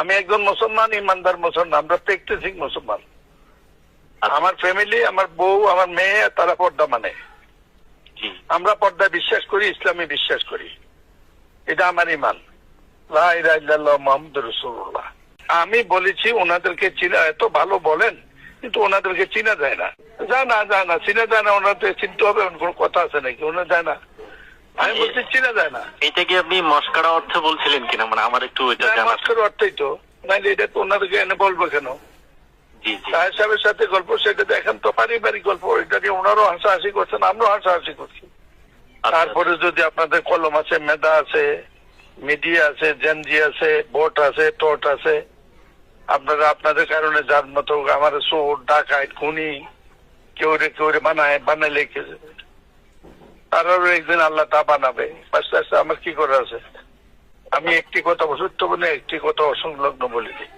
আমি একজন মুসলমান, ইমানদার মুসলমান, আমরা প্র্যাকটিসিং মুসলমান। আমার ফ্যামিলি, আমার বউ, আমার মেয়ে, তারা পর্দা মানে। আমরা পর্দা বিশ্বাস করি, ইসলামে বিশ্বাস করি, এটা আমার ইমান। লা ইলাহা ইল্লাল্লাহ মুহাম্মাদুর রাসূলুল্লাহ। আমি বলেছি ওনাদেরকে চিনা, এত ভালো বলেন কিন্তু ওনাদেরকে চিনা যায় না, যায় না, চিনা যায় না। ওনাদের চিনতে হবে কোনো কথা আছে নাকি? ওনার যায় না, আমি বলছি চিনা যায় না। এটা কি আপনি মস্কারা অর্থে বলছিলেন কিনা, মানে আমার একটু এটা জানা। মস্কারা অর্থই তো, নাইলে এটা তো ওনাদেরকে এনে বলবো কেন? সাহেব সাহেবের সাথে গল্প, সেটা দেখেন তো পারিবারিক গল্প, এটা নিয়ে ওনারও হাসাহাসি করছেন, আমরাও হাসাহাসি করছি। তারপরে যদি আপনাদের কলম আছে, মেধা আছে, মিডিয়া আছে, জেনজি আছে, ভোট আছে, টোট আছে, আপনারা আপনাদের কারণে যার মতো আমার চোর, ডাকাত, খুনি কেউ রে বানাইলে তারাও একদিন আল্লাহ তা বানাবে। আস্তে আস্তে আমার কি করে আছে? আমি একটি কথা সত্য বলে একটি কথা অসংলগ্ন বলে দিই।